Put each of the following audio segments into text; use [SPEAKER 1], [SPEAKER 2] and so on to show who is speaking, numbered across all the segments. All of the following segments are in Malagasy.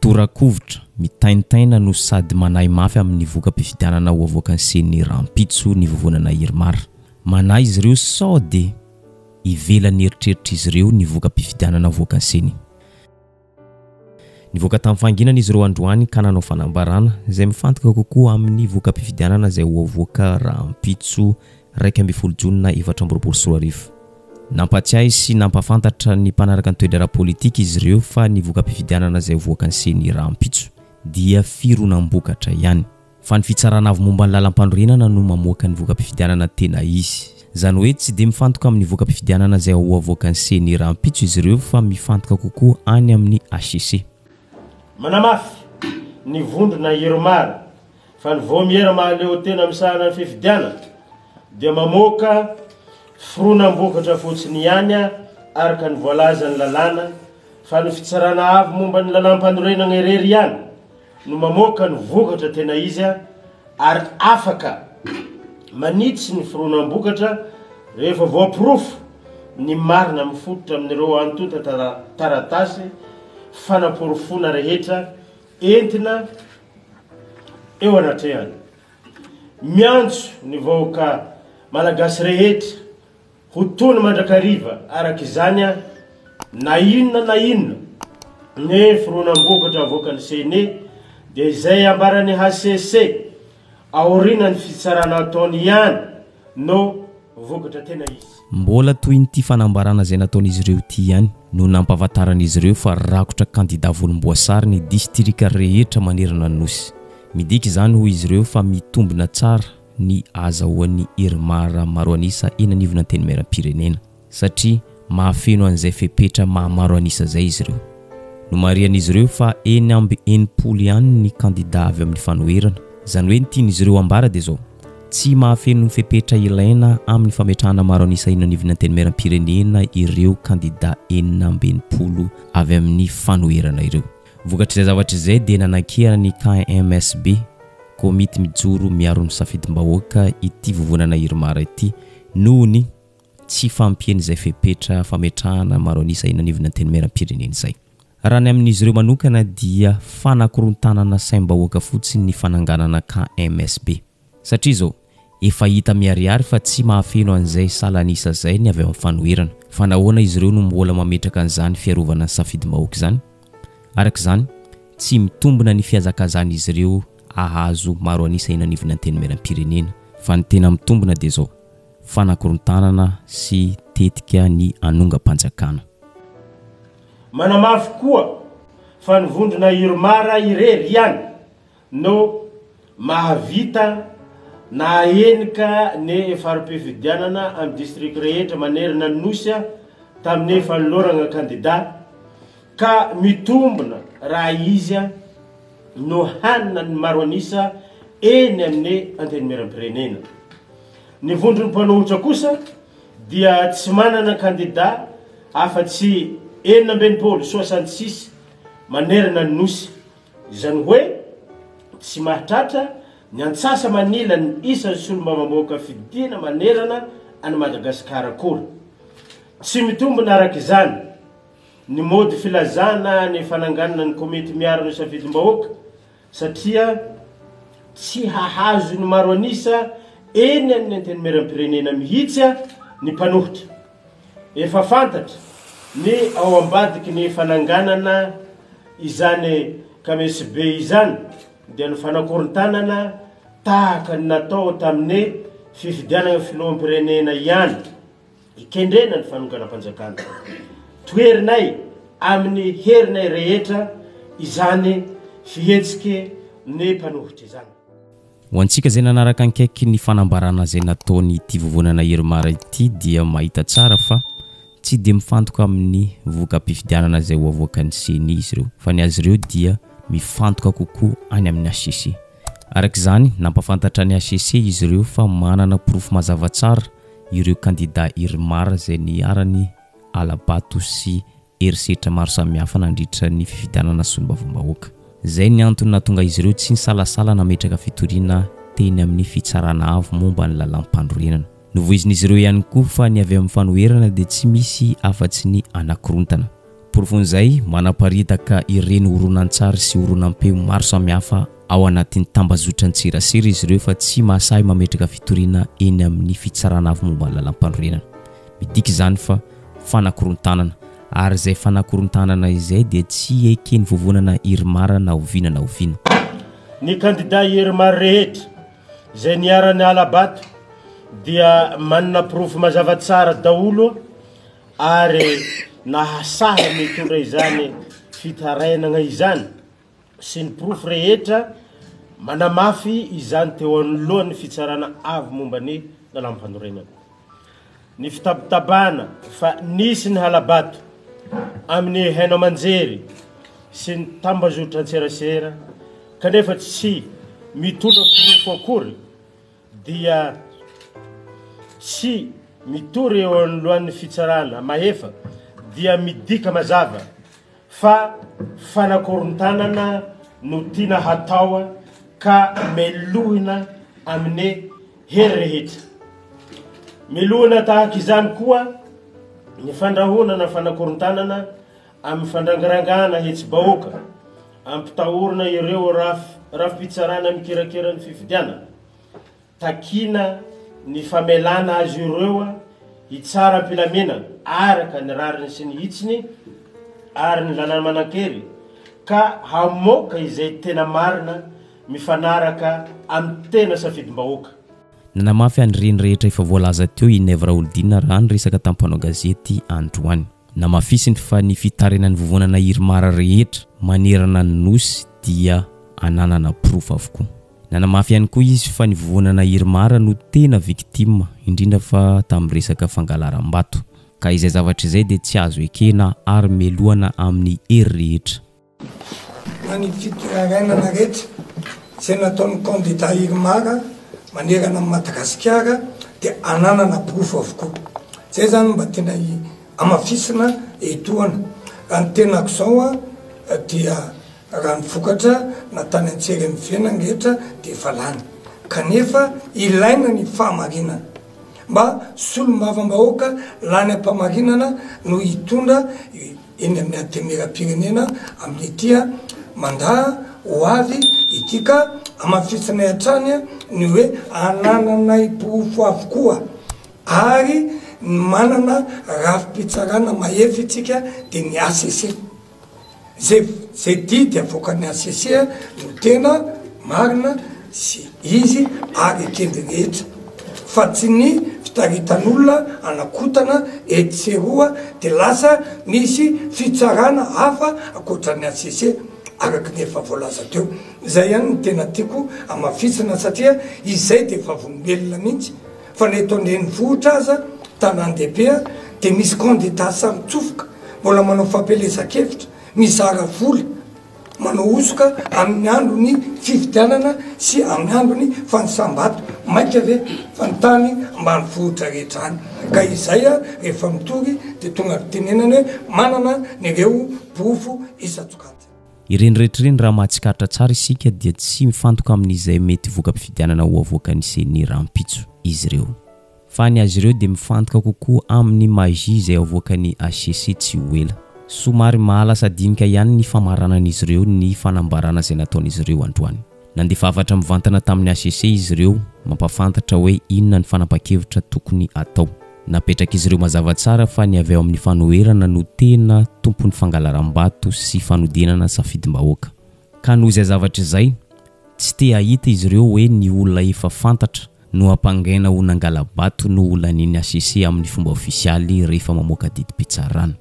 [SPEAKER 1] torakovitra mitaintaina no sady manahy mafy amin'ny voka-pifidianana ho avoakan'ny seny rampitso ny vovonana Irmara. Manahy izy ireo sao de ivelany eritreritra izy ireo ny voka-pifidianana avoakan'ny seny. Nivoaka tamin'ny fanginana izy ireo androany ka nanao fanambarana izay mifantoka kokoa amin'ny voka-pifidianana izay ho avoaka rampitso 2 Jona 2024. Nampatsiahy sy nampafantatra ny mpanaraka ny toedrara politika izy ireo fa ny voka-pifidianana izay avoakan'ny seny rampitso dia fironam-bokatra ihany. Fa ny fitsarana avy momba ny lalam-panorenana no mamoaka ny voka-pifidianana tena izy. Zany hoe tsy dia mifantoka amin'ny voka-pifidianana izay ho avoakan'ny seny rampitso izy ireo fa mifantoka kokoa any amin'ny HCC.
[SPEAKER 2] Manamafy ny vondrona Irmara fa ny vomiera mahaleo tena misahana ny fifidianana dia mamoaka fironam-bokatra fotsiny ihany araka ny voalazany lalàna fa ny fitsarana avy momba ny lalam-panorenana irery ihany no mamoaka ny vokatra tena izy ary afaka manitsy ny fironam-bokatra rehefa voapirofo ny marina mifototra amin'ireo antota taratasy fanaporofona rehetra entina eo anatrehany. Miantso ny vahoaka malagasy rehetra ho tony mandrakariva araka izany na inona ny fironam-bokatra avoakan'ny seny dia izay ambarany HCC aoriana ny fitsarana ataony ihany no vokatra tena izy.
[SPEAKER 1] Mbola toy ny fanambarana izay nataon'izy ireo ty ihany no nampavatarana ireo fa rakotra kandida volomboasary ny distrika rehetra manerana ny nosy. Midika izany ho izy ireo fa mitombina tsara ny azahoan'ny Irmara Maroanisa eny anivona teny maram-pirenena satria mahafeno an'izay fepetra mahamaro anisa izay izy ireo. No marian'izy ireo fa eny amby 80 ihany ny kandida avy amin'ny fanoherana. Zany hoe ny tian'izy ireo ambara dia zao tsy mahafeno ny fepetra ilaina amin'ny fametrahana Maroanisa eny anivona teny maram-pirenena ireo kandida 80 avy amin'ny fanoherana ireo. Vokatra izay zavatra izay dia nanakihana ny KMSB komity mijoro miaro ny safidim-bahoaka ity vovonana Irmara ity noho ny tsy fampieny izay fepetra fametrahana Maroanisa eny anivona teny maram-pirenena izay. Raha ny amin'izy ireo manokana dia fanakorontanana saim-bahoaka fotsiny ny fananganana KMSB satria zao efa hita miariary fa tsy mahafeno an'izay salanisa izay ny avy amin'ny fanoherana fa nahoana izy ireo no mbola mametraka an'izany fiarovana ny safidim-bahoaka izany. Araka izany tsy mitombina ny fiazakazany izy ireo ahazo Maroanisa eny anivona teny maram-pirenena fa ny tena mitombina dia zao fanakorontanana sy tetika ny anonga-panjakana.
[SPEAKER 2] Manamafy koa fa ny vondrona Irmara irery ihany no mahavita na enika ny farim-pifidianana amin'ny district rehetra manerana ny nosy tamin'ny fanolorana kandida ka mitombina raha izy no hanina ny Maroanisa eny amin'ny anteny maram-pirenena. Ny vondrony mpanohitra kosa dia tsy manana kandida afa-tsy 966 manerana ny nosy. Izany hoe tsy mahatratra ny antsasa manila ny isan'ny solomba mamoaka fidiana manerana any Madagasikara kory. Tsy mitombina araka izany ny mody filazana ny fananganana ny komity miaro ny safidim-bahoaka satria tsy hahazo ny Maroanisa eny amin'ny anteny maram-pirenena mihitsy ny mpanohitra. Efa fantatra ny ao ambadiky ny fananganana izany KMSB izany dia ny fanakorontanana tahaka ny natao tamin'ny fifidianana filoham-pirenena ihany ikendrena ny fanonganam-panjakana. Toerinay amin'ny herinay rehetra izany fihetsike ny mpanohitra izany.
[SPEAKER 1] Ho antsika izay nanaraka ankaiky ny fanambarana izay nataony ity vovonana Irmara ity dia mahita tsara fa tsy dia mifantoka amin'ny voka-pifidianana izay ho avoakan'ny seny izy ireo fa ny azy ireo dia mifantoka kokoa any amin'ny HCC. Araka izany nampafantatra ny HCC izy ireo fa manana porofo mazava tsara ireo kandida Irmara izay niarany alabato sy herisetra maro samihafa nandritra ny fifidianana solombavam-bahoaka. Izay ny antony nahatonga izy ireo tsy nisalasala nametraka fitoriana teny amin'ny fitsarana avy momba ny lalam-pandrorenana. Novoizin'izy ireo ihany koa fa ny avy amin'ny fanoherana dia tsy misy afa-tsy ny anakorontana. porofon'izay manaparitaka ireny horonan-tsary sy horonan-peo maro samihafa ao anatin'ny tambazotra ny tsirasira izy ireo fa tsy mahasahy mametraka fitoriana eny amin'ny fitsarana avy momba ny lalam-panorenana. Midika izany fa fanakorontanana, ary izay fanakorontanana izay dia tsy ekeny vovonana irimara na oviana na oviana.
[SPEAKER 2] Ny candidat irimara rehetra izay niarany Alabato dia manana profo mazava tsara daholo ary nahasaha mitondra izany fitarainana izany sy ny profo rehetra manamafy izany teo anolohan'ny fitsarana avy momba ny lalam-panorenana. Ny fitabatabana fa nisy ny Alabato amin'ny Haino Amanjery sy ny tambazotra Antserasera kanefa tsy mitondra profo akory dia tsy mitory eo anolohan'ny fitsarana mahefa dia midika mazava fa fanakorontanana no tiana hatao ka melohina amin'ny hery rehetra. Melohina tahaka izany koa ny fandrahonana fanakorontanana amin'ny fandrangarangana hetsy-bahoaka ampitahorina ireo rafi-pitsarana mikirakira ny fifidiana takina ny famelana azy ireo hitsara ampilamina araka ny rariny sy ny hitsiny ary ny lalàna manan-kery ka hamoaka izay tena marina mifanaraka amin'ny tena safidim-bahoaka.
[SPEAKER 1] Nanamafy an'ireny rehetra efa voalaza teo i Neva Raolidina raha ny resaka tampanao gazety androany. Namafisiny fa ny fitarenan'ny vovonana irimara rehetra manerana ny nosy dia ananana profo avokoa. Nanamafy ihany koa izy fa ny vovonana irimara no tena victime indrindra fa tamin'ny resaka fangalaram-bato. Ka izay zavatra izay dia tsy azo ekena ary melohana amin'ny hery rehetra.
[SPEAKER 3] Ny fitarainana rehetra izay nataon'ny candidat irimara manerana amin'ny Madagasikara dia ananana profo avokoa. Zay zany mba tena amafisina etoana. Raha ny tenako izao dia raha ny vokatra natany Antsere mivenana rehetra dia efa lany. Kanefa ilaina ny fahamarinana mba solombavam-bahoaka lany am-pamarinana no hitondra eny amin'ny antemeram-pirenena amin'ny tia mandaa ho avy itika amafisina hatrany ny hoe anananay profo avokoa ary manana rafi-pitsarana mahefa itsika dia ny ACC. Zay didy avoaka ny ACC no tena marina sy izy ary ekendry rehetra fa tsy ny fitaritan'olona anakotana etseroa dia lasa misy fitsarana hafa akoatra ny ACC araka ny efa voalaza teo. Zay ihany ny tena tiako amafisina satria izay dia efa vombelona mihitsy fa ny eto andreny vohitra aza tanàn-dehibe dia misy candidat samy tsofoka mbola manao fampelezan-kevitra mizara vola manao osoka amin'ny androny fifidianana sy amin'ny androny fanisam-bato maika ve fantany ambany vohitra rehetra any. Ka izay rehefa mitory dia tonga tenenana hoe manana nyreo profo isa-tsokajy.
[SPEAKER 1] Ireny rehetra ireny raha mahatsikaritra tsara isika dia tsy mifantoka amin'izay mety voka-pifidianana ho avoaka ny seny rampitso izy ireo. Fa ny azy ireo dia mifantoka kokoa amin'ny magie izay avoaka ny ACC tsy ho ela. Somary mahalasa dinika ihany ny famaranan'izy ireo ny fanambarana izay nataon'izy ireo androany. Nandefa afatra mivantana tamin'ny ACC izy ireo mampafantatra hoe inona ny fanapa-kevitra tokony atao. Napetraka izy ireo mazava tsara fa ny avy ao amin'ny fanoherana no tena tompon'ny fangalaram-bato sy fanodinana safidim-bahoaka. Ka noho izay zavatra izay tsy te hahita izy ireo hoe ny olona efa fantatra no ampangaina ho nangala-bato no olan'ny ACC amin'ny fomba ofisialy rehefa mamoaka didim-pitsarana.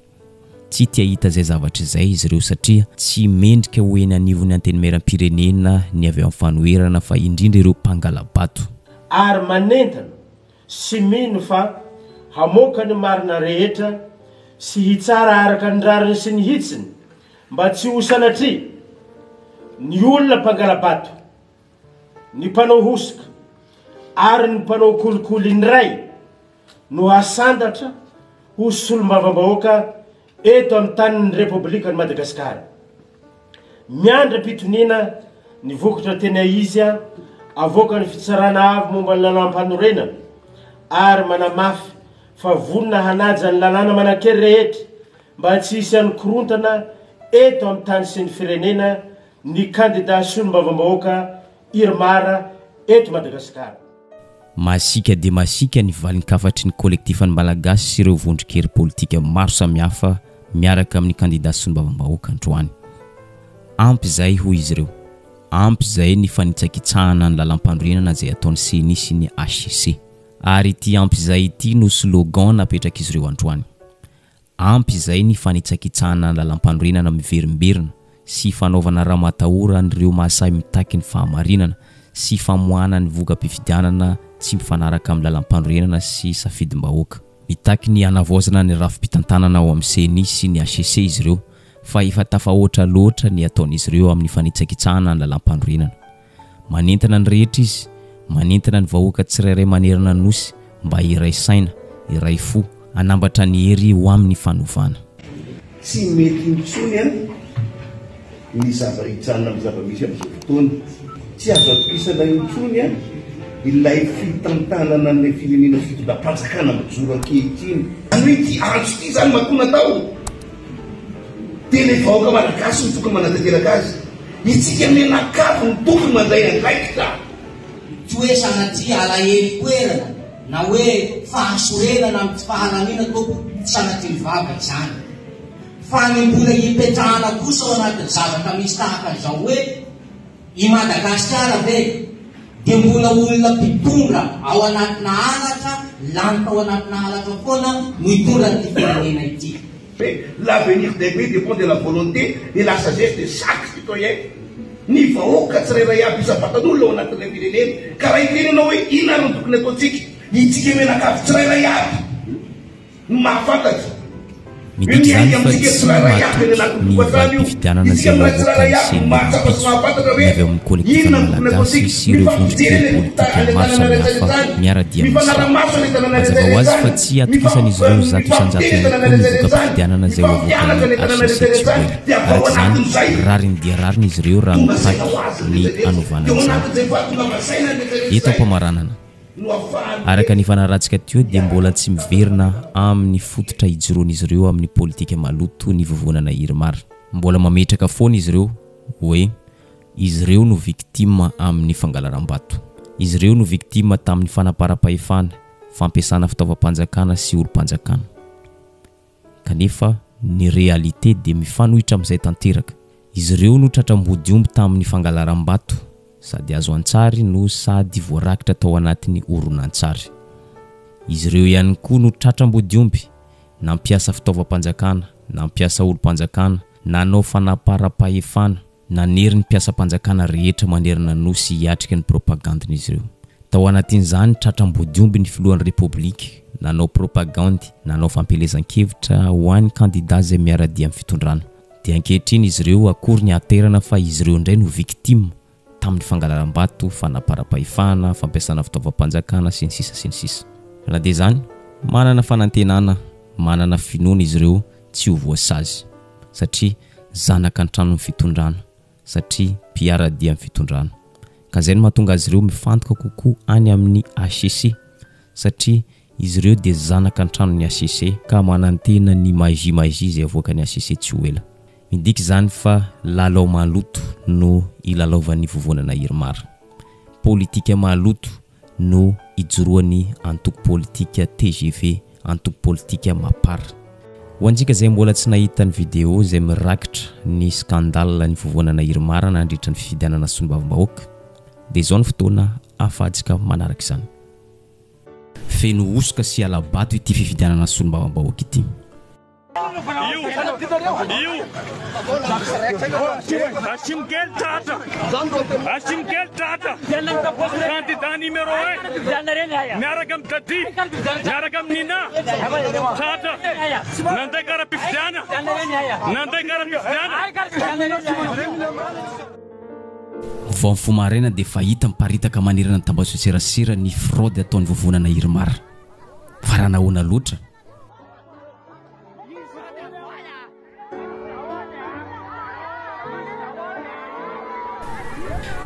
[SPEAKER 1] Tsy te hahita izay zavatra izay izy ireo satria tsy mendrika ho eny anivon'ny antenimieram-pirenena ny avy ao amin'ny fanoherana fa indrindra ireo mpangala-bato.
[SPEAKER 2] Ary manentana sy mino fa hamoaka ny marina rehetra sy hitsara araka ny rariny sy ny hitsiny mba tsy ho sanatria ny olona mpangala-bato, ny mpanao hosoka ary ny mpanao kolikoly ny ray no hasandatra ho solombavam-bahoaka eto amin'ny tanin'ny Repoblika ny Madagasikara. Miandra pitoniana ny vokatra tena izy avoaka ny fitsarana avy momba ny lalam-panorenana ary manamafy fa vonona hanaja ny lalàna manan-kery rehetra mba tsy hisy any korontana eto amin'ny tany sy ny firenena ny candidat solombavambahoaka Irmara eto Madagasikara.
[SPEAKER 1] Masika de masika ny valin-kafatry ny kolektifany malagasy sy ireo vondrokery politika maro samihafa miaraka amin'ny candidat solombavambahoaka androany. Ampy zay hoy izy ireo. Ampy zay ny fanitsakitsahana ny lalam-pandroenana zay ataony CENI sy ny HCC. Ary ity ampy zay ity no slogan napetraka izy ireo androany. Ampy zay ny fanitsakitsahana ny lalam-pandroenana miverimberina sy fanaovana raha matahora an'ireo mahasahy mitaky ny fahamarinana sy famoahana ny voka-pifidianana tsy mifanaraka amin'ny lalam-pandroenana sy safidim-bahoaka. Mitaky ny hanavaozana ny rafi-pitantanana ao amin'ny CENI sy ny HCC izy ireo, fa efa tafahoatra loatra ny ataon'izy ireo amin'ny fanitsakitsahana ny lalam-pandroenana. Manentana ny rehetra izy, manentana ny vahoaka tsirairay manerana nosy mba iray saina, iray fo, anambatra ny hery ho amin'ny fanovana.
[SPEAKER 4] Tsy mety intsony ny zava-hijanona amin'ny zava-misy amin'izao fotoana. Tsy azo atokisana intsony ilay fitantanana ny firenena fitondram-panjakana mijoro ankehitriny. Ano ity antso ity zany matona tao. Tena vahoaka malagasy ny tokony manatanteraka azy. Itsika menakafo ny tokony manday andraikitra.
[SPEAKER 5] Tsy hoe sanatria alahelo toerana na hoe fahasorenana amin'ny tsy fahalalina toko sanatria vava izany. Fa ny mbola hipetrahana kosa ao anaty zavatra misy tahaka izao hoe i Madagasikara ve dia mbola olona mpitondra ao anatina halatra, lanta ao anatina halatra foana no hitondra ny firenena ity.
[SPEAKER 4] L'avenir des pays dépend de la volonté et la sagesse de chaque citoyen. Ny vahoaka tsirairay aby isabatan'olona ao anatin'ilay firenena. Ka raha itenenao hoe inona no tokony ataontsika? Itsika menakafo tsirairay aby no mahafantatra.
[SPEAKER 1] Midika zany fa tsy mahatratra ny valim-pifidianana zay vahoaka CENI avy amin'ny kolektifany malagasy sy ireo vondrokery politika maro samihafa miara-dia misy. Mazava ho azy fa tsy atokisan'izy ireo zato isan-jato ihany koa ny voka-pifidianana zay hoavoakan'ny HCC tsy voela. Araka izany rariny dia rariny izy ireo raha mitaky ny hanovana izany. Eto am-pamaranana. Araka ny fanaratsika teo dia mbola tsy miverina amin'ny fototra hijoroan'izy ireo amin'ny politika maloto ny vovonana Irmara. Mbola mametraka foana izy ireo hoe izy ireo no victime amin'ny fangalaram-bato. Izy ireo no victime tamin'ny fanapara-pahefana, fampiasana fitaovam-panjakana sy olo-panjakana. Kanefa ny réalité dia mifanohitra amin'izay tanteraka. Izy ireo no tratram-bodiomby tamin'ny fangalaram-bato sady azo antsary no sady voarakitra tao anatin'ny oronan-tsary. Izy ireo ihany koa no tratram-bodiomby nampiasa fitaovam-panjakana, nampiasa olo-panjakana, nanao fanapara-pahefana, nanery ny mpiasa-panjakana rehetra manerana nosy hiatrika ny propagandin'izy ireo. Tao anatin'izany tratram-bodiomby ny filohan'ny repoblika, nanao propagandy, nanao fampelezan-kevitra ho an'ny candidat zay miara-dia amin'ny fitondrana. Dia ankehitriny izy ireo akory ny aterana fa izy ireo indray no victime tamin'ny fangalaram-bato, fanapara-pahefana, fampiasana fitaovam-panjakana sy ny sisa sy ny sisa. Na dia zany manana fanantenana, manana finoana izy ireo tsy ho voasazy satria zanaka an-trano ny fitondrana, satria mpiara-dia amin'ny fitondrana. Ka zay no mahatonga azy ireo mifantoka kokoa any amin'ny HCC satria izy ireo dia zanaka an-trano ny HCC ka manantena ny magie zay avoaka ny HCC tsy ho ela. Midiky zany fa lalao maloto no ilalaovan'ny vovonana Irmara. Politika maloto no ijoroan'ny antoko politika TGV, antoko politika mapara. Ho antsika zay mbola tsy nahita ny video zay mirakitra ny skandale ny vovonana Irmara nandritra ny fifidianana solombavambahoaka dia izao ny fotoana ahafahantsika manaraka izany. Feno osoka sy alabato ity fifidianana solombavambahoaka ity.
[SPEAKER 6] Hashim Kel Tata candidat numéro 1 miaraka amin'ny Dadi, miaraka amin'ny Nina Tata nanday kara-pifidiana, nanday kara-pifidiana.
[SPEAKER 1] Vao ny fomarena dia fahita miparitaka manerana ny tambazoserasera ny fraude ataon'ny vovonana Irmara. Fa raha nahoana loatra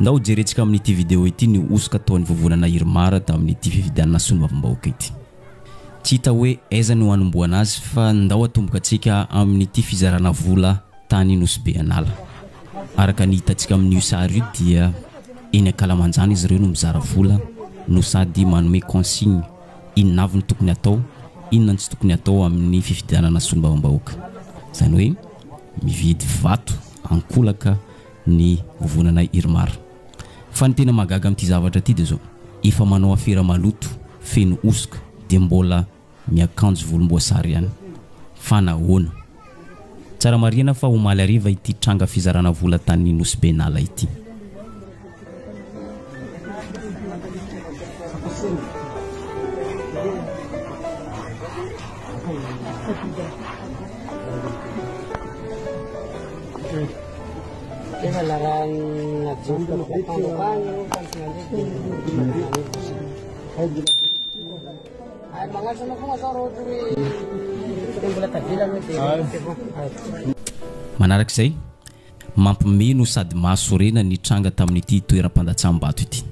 [SPEAKER 1] ndao jerentsika amin'ity video ity ny osoka ataon'ny vovonana Irmara tamin'ity fifidianana solombavambahoaka ity. tsy hita hoe aiza no hanomboana azy fa ndao atomboka antsika amin'ity fizarana vola tany Nosy Anala. Araka ny hitantsika amin'io sary io dia eny Ankalamanjana izy ireo no mizara vola no sady manome consigne inona avy ny tokony atao, inona tsy tokony atao amin'ny fifidianana solombavam-bahoaka. Izany hoe mividy vato ankolaka ny vovonana Irmara. Fa ny tena magaga amin'ity zavatra ity dia zao, efa manao afera maloto feno osoka dia mbola miakanjo volomboasary ihany. Fa nahoana? Tsara marina fa omaly ariva ity tranga fizarana vola tany Nosy Anala ity. Manarak'izay mampimeno sady mahasorena ny tranga tamin'ity toeram-pandatsam-bato ity.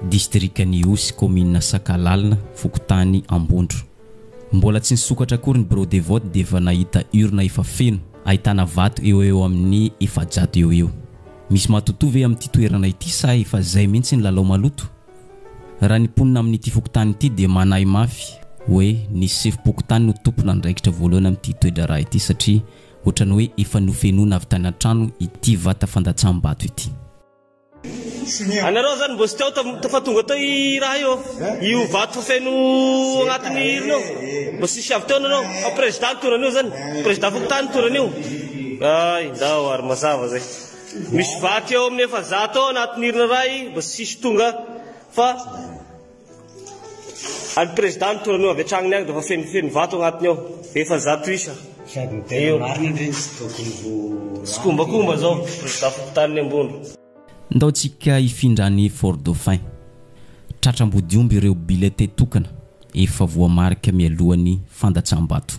[SPEAKER 1] Distrikany Osy, commune Sakalalina, Fokotany, Ambondro. Mbola tsy nisokatra akory ny bureau de vote dia efa nahita urna efa feno ahitana vato eo amin'ny 700 eo. Misy matotovy amin'ity toerana ity sa efa zay mihitsy ny lalao maloto? Raha ny ponina amin'ity Fokotany ity dia manahy mafy hoe ny Sefim-Pokotany no tompona ndraikitra voalohany amin'ity toedra raha ity satria ohatrany hoe efa nofenona avy tany an-trano ity vata fandatsam-bato ity.
[SPEAKER 6] Anareo zany mbo sy teo fa tonga tao i raha io vato feno agnatin'ny irona io mbo sisy avy teo anareo fa président torana io zany président Fokotany torana io. Ay ndao ary mazava zay misy vato eo amin'ny 700 ao agnatin'ny irona ray mbo sisy tonga fa any président torana io avy atragniny agny dafa feno vato agnatiny ao 700 isa. Sikombakomba zao président Fokotany Ambondro.
[SPEAKER 1] Ndaotsika ifindrany Fort Dauphin. Tratram-bodiomby ireo bulletin tokana efa voamarika mialohan'ny fandatsam-bato.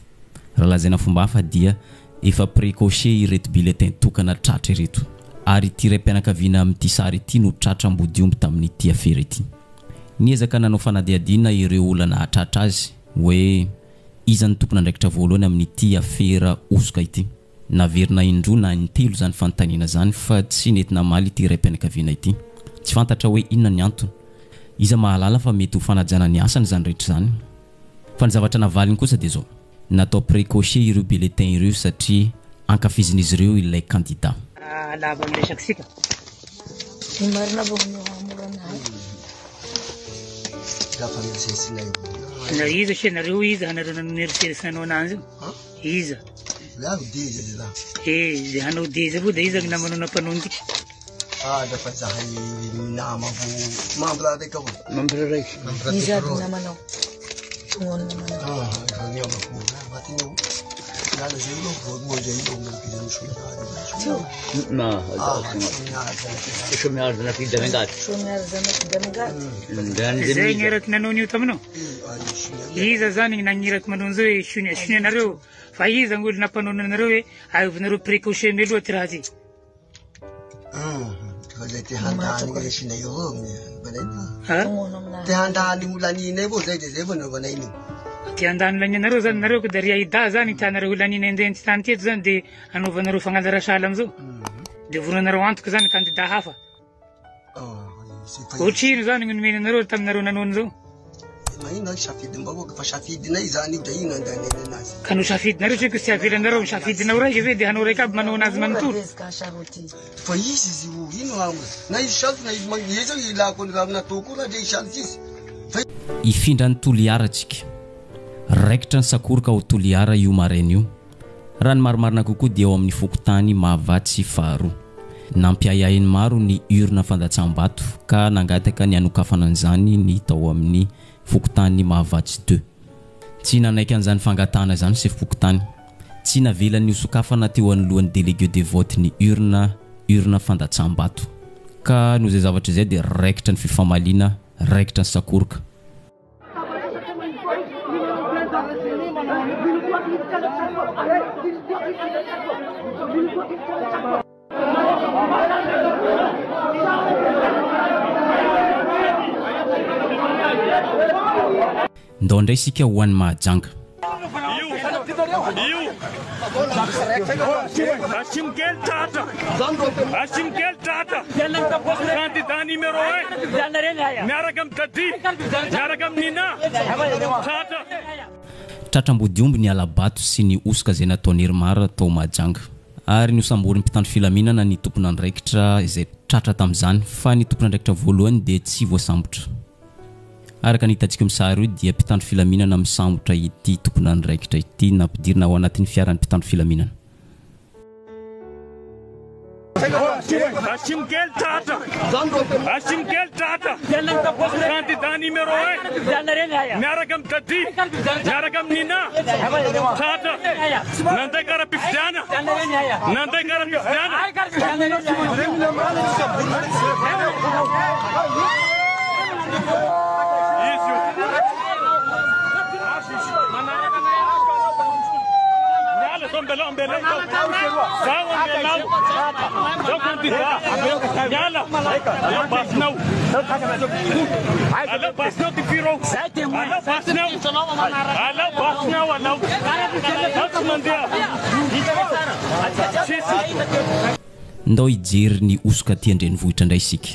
[SPEAKER 1] Raha lazaina fomba hafa dia efa précoché ireto bulletin tokana tratra ireto. Ary ity raim-pianakaviana amin'ity sary ity no tratram-bodiomby tamin'ity afera ity. Niezaka nanao fanadihadiana ireo olana hatratra azy hoe iza ny tompona ndraikitra voalohany amin'ity afera osoka ity. Naverina indroa na intelo zany fanontaniana zany fa tsy nentina maly ity raim-pianakaviana ity. Tsy fantatra hoe inona ny antony. Iza mahalala fa mety ho fanajana ny asany zany rehetra zany. Fa ny zavatra navaliny kosa dia zao, natao précoché ireo bulletin ireo satria ankafizin'izy ireo ilay candidat.
[SPEAKER 7] Lava amresaka sika. Marina na iza senareo iza hanareo naneriserisana ananjy iza zay hanao diza vo da iza ny namanao nampanao ty
[SPEAKER 8] dafa zahay namavo mambra raiky avao
[SPEAKER 7] mambra raiky iza aby namanao tognony namanao
[SPEAKER 8] matinao nala zay lo vomo zay lo ngakizany
[SPEAKER 7] sommiarza na fidda mengati zay ngeraky nanao nio taminao iza zany ny nagniraky manao an'izao hoe sony anareo fa iza ng'olo nampanao anareo hoe aovinareo précoché mialoha ty raha ty
[SPEAKER 8] zay ty handany resina io ty handany olanina avao zay de zay vao naovanay
[SPEAKER 7] ty handany lany anareo zany nareo ko da ry aida zany tianareo olanina andeha ty tany teto zany de anaovanareo fagnalara sala amizao de voronareo antoka zany candidat hafa ohatrino zany ny nomena anareo taminareo nanao an'izao
[SPEAKER 8] mahina safidy mbahoaka fa safidinay zany io da ino andanena anazy
[SPEAKER 7] ka no safidinareo tsiko sy avelanareo misafidinao raiky ve de hanao raiky aby manao anazy manontolo
[SPEAKER 8] fa izy izy ino amo na izy safi na izy magnieza ilako ny raha natoko raha de isansy izy
[SPEAKER 1] ifindra ny toliara tsika raikitra ny sakoroka ho toliara io maraina io raha ny marimarina kokoa dia ao amin'ny Fokotany mahavatsy faharoa nampiahiahiny maro ny urna fandatsam-bato ka nangataka ny anokafana an'izany ny tao amin'ny Fokotany mahavatsy 2 tsy nanaiky an'izany fangatana zany Sefim-Pokotany tsy navelany io sokafana teo anolohan'ny délégué de vote ny urna fandatsam-bato ka noho zay zavatra zay dia raikitra ny fifamaliana raikitra ny sakoroka. ndao ndray isika ho an'ny mahajanga
[SPEAKER 9] Ashimkel Tata candidat numéro 1 miaraka Tati miaraka Nina Tata
[SPEAKER 1] Tratrambodiomby ny alabato sy ny osika izay nataony Irmara tao Mahajanga ary nosamborin'ny mpitandro filaminana ny tompona andraikitra izay tratra tamin'izany fa ny tompona andraikitra voalohany dia tsy voasambotra. Araka ny hitantsika misary io dia mpitandro filaminana misambotra ity tompona andraikitra ity nampidirina ao anatin'ny fiaran'ny mpitandro filaminana.
[SPEAKER 9] Ashimkel Tata candidat numéro 1 miaraka Tati miaraka Nina Tata nanday karapifidiana
[SPEAKER 1] ndao hijery ny osika aty andrenivohitra indray isika.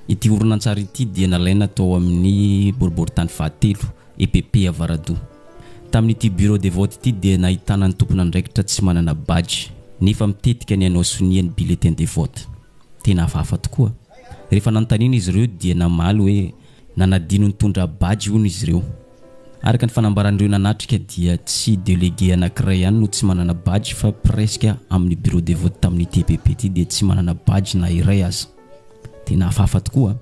[SPEAKER 1] Ity oronantsary ity dia nalaina tao amin'ny boriboritany fahatelo EPP Avaradou. Tamin'ity bureau de vote ity dia nahitana ny tompona andraikitra tsy manana badge nefa mitetika ny anao soniany bulletin de vote. Tena hafahafa tokoa. Rehefa nanontaniana izy ireo dia namaly hoe nanadino nitondra badge hono izy ireo. Araka ny fanambaran'ireo nanatrika dia tsy délégué anankiray ihany no tsy manana badge fa presque amin'ny bureau de vote tamin'ity EPP ity dia tsy manana badge na iray aza. Tena hafahafa tokoa.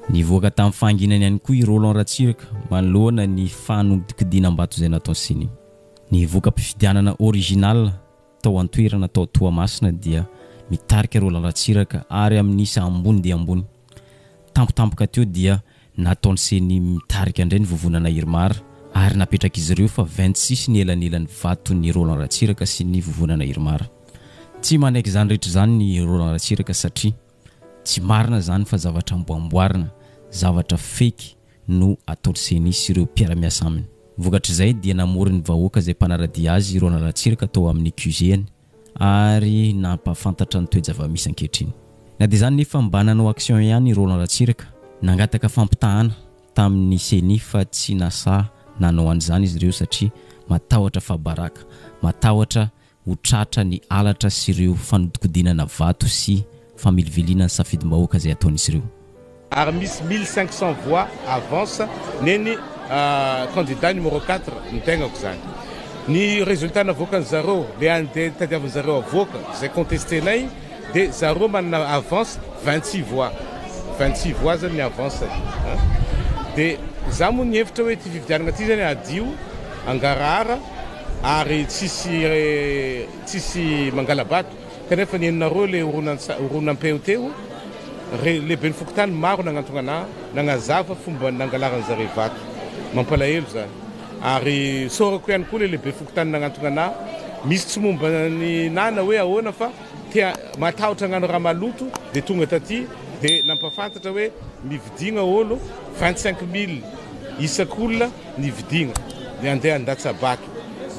[SPEAKER 1] Nivoaka tamin'ny fanginany ihany koa i Roland Ratsiraka manoloana ny fanodikidianam-bato izay nataony siny. Nivoaka mpifidianana original tao an-toerana tao Toamasina dia mitarika Roland Ratsiraka ary amin'ny isa ambony dia ambony. Tampotampoka teo dia nataony siny mitarika indray ny vovonana Irmara ary napetraka izy ireo fa 26 ny elanelan'ny vato ny Roland Ratsiraka sy ny vovonana Irmara. Tsy manaiky izany rehetra izany ny Roland Ratsiraka satria tsy marina zany fa zavatra amboamboarina, zavatra fake no ataony senisy ireo mpiara-miasa aminy. Vokatra izay dia namory ny vahoaka izay mpanaradia azy Roland Ratsiraka tao amin'ny QG-ny ary nampafantatra ny toe-java-misy ankehitriny. Na dia izany nefa mba nanao action ihany Roland Ratsiraka, nangataka fampitahana tamin'ny seni fa tsy nasa nanao an'izany izy ireo satria matahotra fabaraka, matahotra ho tratra ny alatra sy ireo fanodikodinana vato sy familivelina ny safidim-bahoaka izay ataon'izy ireo.
[SPEAKER 10] Ary misy 1500 voix avance neny candidat numéro 4 ny tegnako zany. Ny résultat navoakany zareo le andeha tadiavin'ny zareo avoaka izay contestenay dia zareo manana avance 26 voix. 26 voix zany ny avance. Dia za moa ny hevitra hoe ty fividianana ty zany adio angarara ary tsisy mangalabato kanefa ny enareo le oronan-peo teo lehibe ny fokotany maro nagnantona nagnazava fomba nangalarany zareo vato mampalahelo zany ary sorako ihany koa le lehibe fokotany nagnantona misy tsy momba ny nana hoe ahoana fa tia matahotra agnano raha maloto dia tonga taty dia nampafantatra hoe mividigna olo 25 000 isak'olona nividigna ny andeha andatsabato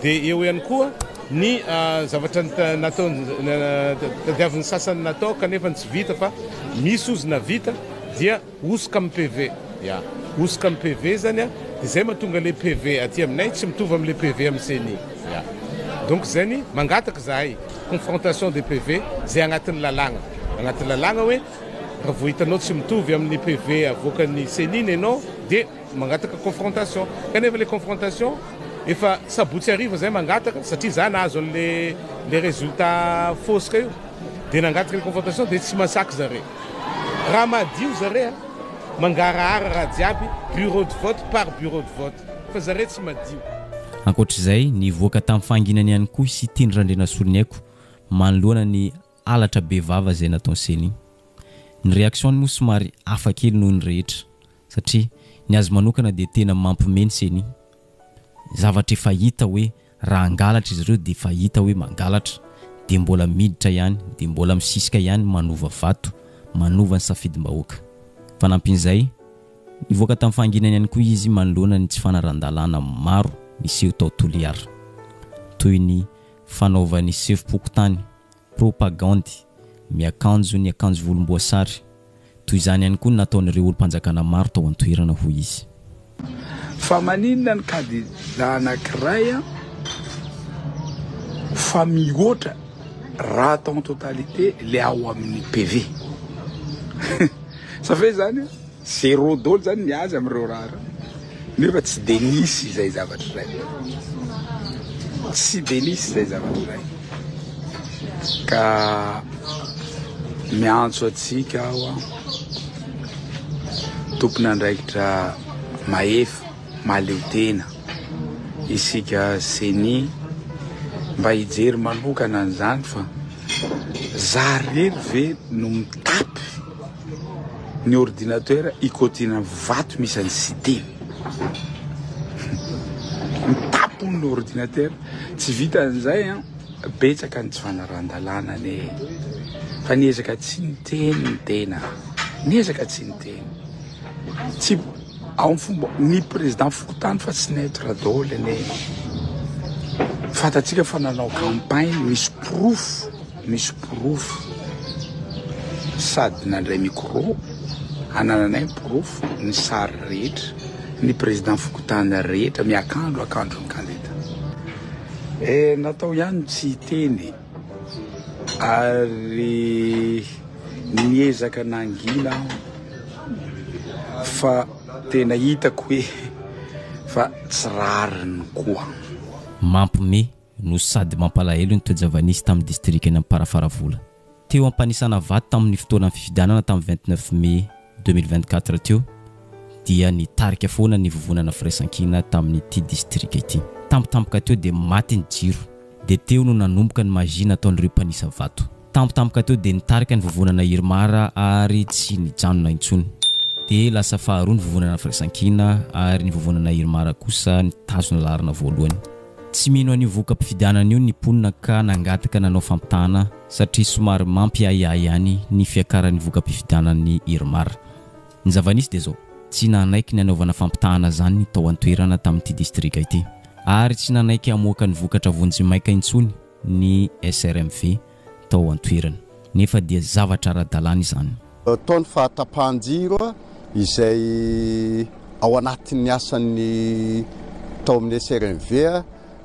[SPEAKER 10] dia eo ihany koa ny zavatra natao tadiavin'ny sasany natao kanefa tsy vita fa misy ozy na vita dia osika amin'ny PV. Osika amin'ny PV zany dia zay mahatonga le PV aty aminay tsy mitovy amin'ny le PV amin'ny CENI. Donc zany mangataka zahay confrontation des PV zay agnatin'ny lalagna hoe raha vao hitanao tsy mitovy amin'ny PV avoakan'ny seniny ianao dia mangataka confrontation kanefa le confrontation efa sabotsy ariva zay mangataka satria za nahazo an'le résultat fausse ka io dia nangataka le confrontation dia tsy masaky zare raha madio zare mangarahara raha jiaby bureau de vote par bureau de vote fa zare tsy madio.
[SPEAKER 1] Ankoatr'izay nivoaka tamin'ny fanginany ihany koa sy tiany randrena soloniaiko manoloana ny alatra be vava zay nataony seny. Ny réaction moa somary hafa kely noho ny rehetra satria ny azy manokana dia tena mampimeny seny. Zavatra efa hita hoe raha angalatra izy ireo dia efa hita hoe mangalatra dia mbola miditra ihany dia mbola misisika ihany manova vato manova ny safidim-bahoaka. Fanampin'izay nivoaka tamin'ny fanginany ihany koa izy manoloana ny tsy fanaran-dalàna maro niseho tao Toliara toy ny fanaovany sevo-pokotany propagande miakanjo ny akanjo volomboasary toy izany ihany koa nataon'ireo olo-mpanjakana maro tao an-toerana hoy izy.
[SPEAKER 11] Fa maninona ny kandida anankiray fa mihoatra raha atao en totalité le ao amin'ny PV sa fe zany zéro dolo zany miazy amin'ireo raha nefa tsy de nisy izay zavatra iray tsy de nisy izay zavatra iray ka miantso atsika ao tompony andraikitra maefa maleo tena isika seny mba hijery manokana an'izany fa za rery ve no mitapy ny ordinateur ikotina vato misy any cité mitapo ny ordinateur tsy vita an'izay betsaka ny tsy fanaran-dalàna ne fa niezaka tsy niteny ny tena niezaka tsy niteny tsy ao fomba ny président Fokotany fa tsy neutre daholo ne fatatsika fa nanao campagne misy proof sady nandray micro anananay proof ny sary rehetra ny président Fokotany rehetra miakandro ny kandida natao ihany tsy teny ary niezaka nangina fa tena hitako hoe fa tsy rariny koa.
[SPEAKER 1] Mampime no sady mampalahelo ny toe-javanisy tamin'ny district eny Amparafaravola. Teo ampanisana vato tamin'ny fotoana fifidianana tamin'ny 29 mai 2024 teo dia nitarika foana ny vovonana firaisan-kina tamin'ity district ity. Tampotampoka teo dia maty ny jiro dia teo no nanomboka ny magia nataon'ireo mpanisa vato. Tampotampoka teo dia nitarika ny vovonana Irmara ary tsy nijanona intsony. Dia lasa faharoa ny vovonana firaisan-kina ary ny vovonana Irmara kosa nitazona larina voalohany. Tsy mino an'io voka-pifidianana io ny ponina ka nangataka nanao fampitahana satria somary mampiahiahy ihany ny fiakaran'ny voka-pifidianan'ny Irmara. Ny zavanisy dia zao tsy nanaiky ny anaovana fampitahana zany ny tao an-toerana tamin'ity distrika ity ary tsy nanaiky hamoaka ny vokatra vonjimaika intsony ny SRMV tao an-toerana nefa dia zavatra ara-dalàna izany.
[SPEAKER 12] Taony fahatapahan-jiro izay ao anatin'ny asan'ny tao amin'ny SRMV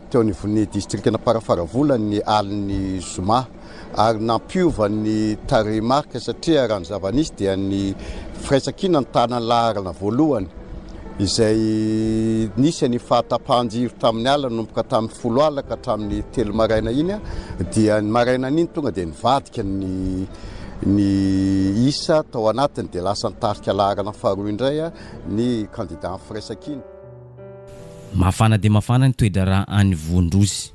[SPEAKER 12] teo anivon'ny district Amparafaravola ny alin'ny Zoma ary nampiova ny taremarka satria raha ny zavanisy dia ny firaisan-kina ny tanany laharana voalohany izay nisy ny fahatapahan-jiro tamin'ny alina nomboka tamin'ny 10 alina ka hatramin'ny 3 maraina iny dia ny maraina iny tonga dia nivadika ny isa tao anatiny dia lasa nitarika laharana faharoa indray ny candidat amin'ny firaisan-kina.
[SPEAKER 1] Mafana dia mafana ny toe-draharaha any Vondrozy.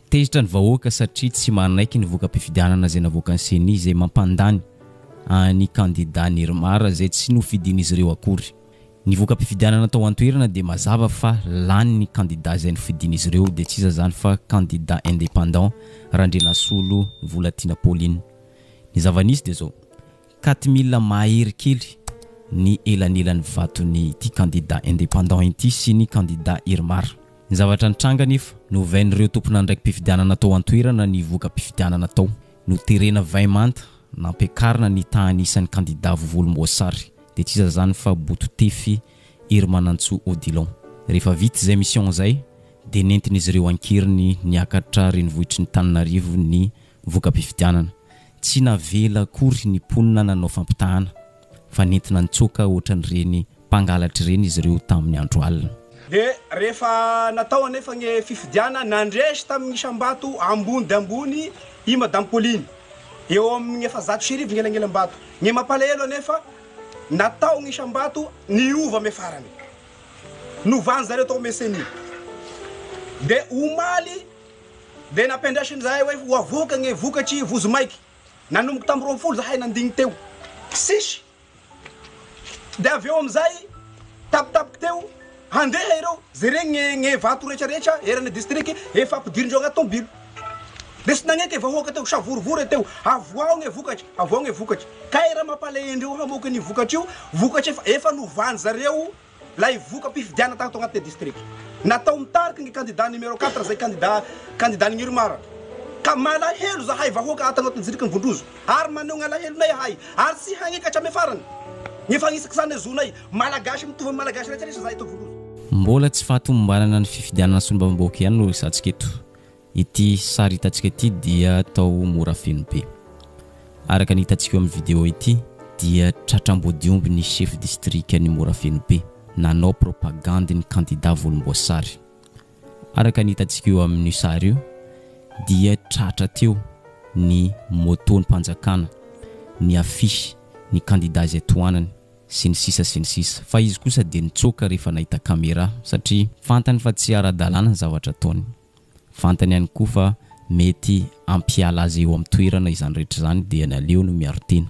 [SPEAKER 1] Tezitra ny vahoaka satria tsy manaiky ny voka-pifidianana izay navoaka ny seny izay mampandany ny candidat Irmara izay tsy nofidian'izy ireo akory. Ny voka-pifidianana tao an-toerana dia mazava fa lany ny candidat izay nofidian'izy ireo dia tsy iza zany fa candidat indépendant Randrenasolo Volatina Pauline. Ny zavanisy dia zao 4000 mahery kely ny elanelan'ny vatony ity candidat indépendant ity sy ny candidat Irmara. Ny zavatra nitranga nefa novain'ireo tompon'andraiky mpifidianana tao an-toerana ny voka-pifidianana tao no terena 20 manta nampiakarina ny tahanisan'ny candidat volomboasary dia tsy iza zany fa Bototefy Irmanantso Odilon. Rehefa vita izay mission izay dia nentin'izy ireo ankiriny niakatra renivohitry ny Tananarivo ny voka-pifidianana tsy navela akory ny mponina nanao fampitahana fa nentina nitsoka ohatran'ireny mpangalatra ireny izy ireo tamin'ny andro alina.
[SPEAKER 13] Dia rehefa natao anefa ny fifidiana nandresy tamin'ny Isambato ambony dia ambony i Madame Pauline eo amin'ny 700 gn'elangelam-bato. Ny mampalahelo anefa natao ny Isambato niova ame farany novany zareo tao meseny dia omaly dia nampiandrasiny zahay hoe ho avoaka ny vokatry vozomaiky nanomboka tamin'ny 20 zahay nandigny teo sisy dia avy eo amin'izay tapitapiky teo handeha ireo zay regny ny vato rehetrarehetra erana district efa ampidirindreo agnaty tombilo dia sy nagnety vahoaka teo savorivory teo avoao ny vokatry ka raha mampalahindreo hamoaka ny vokatry io vokatry efa novany zareo la ivoka mpifidiana tagny tao agnaty district natao mitariky ny candidat numéro 4 zay candidat ny Irmara ka malahelo zahay vahoaka atagnaty district ny Vondrozo ary maneho ny alahelonay ahay ary tsy hagnekatra ame farany ny fagnisaky zany azonay malagasy mitovy amin'ny malagasy rehetrarehetra zahay to Vondrozo.
[SPEAKER 1] Mbola tsy fahatomombanana ny fifidianana sombam-bahoaka ihany no resantsika eto. Ity sary hitantsika ity dia tao mora feno be. Araka ny hitantsika eo amin'ny vidéo ity dia tratram-bodiomby ny chef district ny mora feno be nanao propagande ny candidat volomboasary. Araka ny hitantsika eo amin'ny sary io dia tratra teo ny moto ny mpanjakana, ny afisy ny candidat zay toanany sy ny sisa fa izy kosa dia nitsoka rehefa nahita kamera satria fantany fa tsy ara-dalàna ny zavatra ataony. Fantany ihany koa fa mety ampiala azy eo amin'ny toerana izany rehetra zany dia naleo no miaro tena.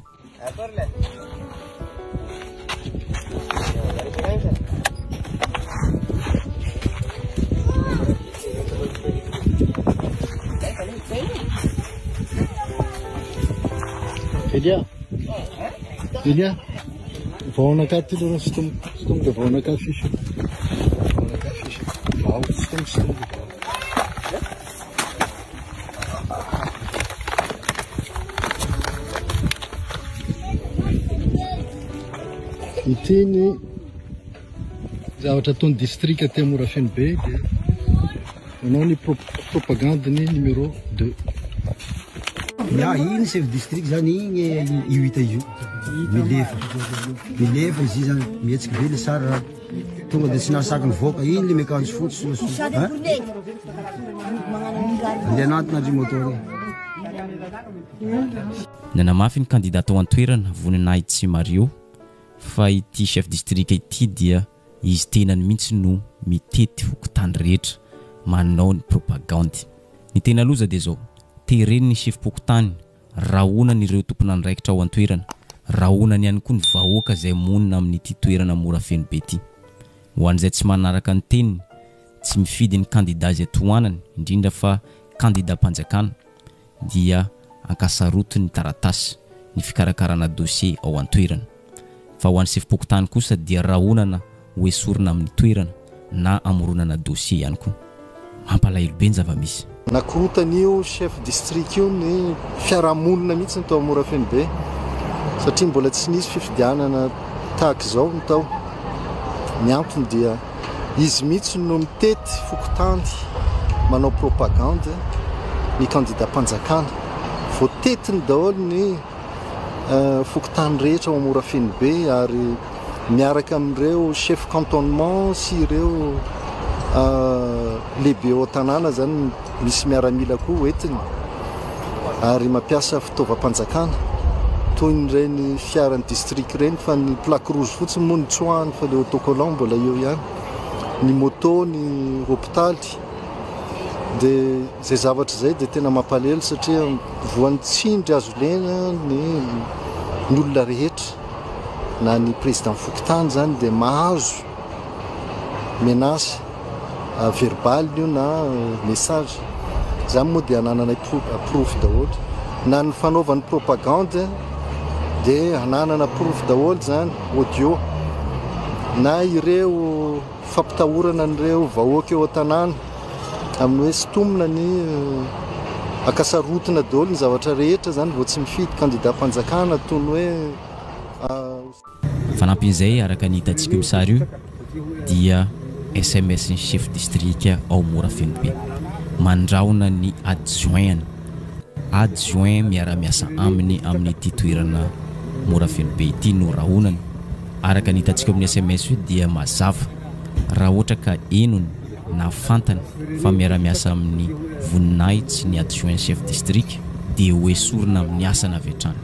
[SPEAKER 14] Elia, vaonakaty lo stomga vaonakaty fisha. Vaonakaty fisha. Vao stom. Iteny zavatra ataony district aty Morafeno be dia manao ny propagande ny numéro 2.
[SPEAKER 15] Ya iny chef district zany iny iwita io milefa izy zany mihetsiky be le sara tonga dia tsy nasaky ny voaka iny le mekanjo fotsy andeha anatina andry motor.
[SPEAKER 1] Nanamafy ny candidat tao an-toerana Voninahitsy tsy Mario fa ity chef district ity dia izy tenany mihitsy no mitety fokotany rehetra manao ny propagande. Ny tena loza dia zao tereny ny chef pokotany rahonany ireo tompona niraikitra ao an-toerana, rahonany ihany koa ny vahoaka zay monina amin'ity toerana mora feno be ity. Ho an'izay tsy manaraka ny teniny, tsy mifidy ny candidat zay toanany indrindra fa candidat mpanjakana dia ankasarotony taratasy ny fikarakarana dossier ao an-toerana. Fa ho an'ny chef pokotany kosa dia rahonana ho esorina amin'ny toerana na amoronana dossier ihany koa. Mampalahelo be ny zava-misy.
[SPEAKER 14] Nakorontan'io chef district io ny fiarahamonina mihitsy ny tao Morafeno be satria mbola tsy nisy fifidianana tahaka izao ny tao. Ny antony dia izy mihitsy no mitety fokotany manao propagande ny candidat mpanjakana. Voatetiny daholo ny fokotany rehetra ao Morafeno be ary miaraka amin'ireo chef cantonnement sy ireo lehibe ao tanàna zany misy miaramila koa hoentiny ary mampiasa fitaovam-panjakana toy nyreny fiaran'ny district reny fa ny plaque rouge fotsiny moa ny tsoahany fa le autocollant mbola eo ihany, ny moto ny hôpitaly. Dia zay zavatra zay dia tena mampalahelo satria voan'ny tsindry azo lena ny olona rehetra na ny président fokotany zany dia mahazo menace verbal io na message zany moa dia ananana proof daholo na ny fanaovany propagande dia ananana proof daholo zany audio na ireo fampitahorana an'ireo vahoaka eo an-tanàna amin'ny hoe sitomina ny akasarotana daholo ny zavatra rehetra zany vao tsy mifidy candidat mpanjakana tony hoe
[SPEAKER 1] fanampin'izay araka ny hitantsika io sary io dia SMS ny chef district ao Morafeno be mandraona ny adjoint adjoint miara-miasa aminy ity toerana mora feno be ity no rahonany. Araka ny hitantsika amin'ny SMS hoe dia mazava raha ohatra ka enony na fantany fa miara-miasa amin'ny voninahitsy ny adjoint chef district dia hoe sorona amin'ny asana avy hatrany.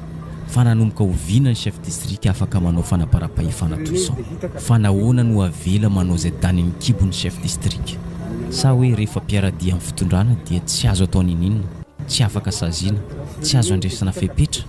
[SPEAKER 1] Fa nanomboka hoviana ny chef district afaka manao fanapara-pahefana toy izao. Fa nahoana no avela manao izay daniny kibony chef district. Sa hoe rehefa mpiaradia amin'ny fitondrana dia tsy azo atao ninina, tsy afaka saziana, tsy azo andresana fepetra.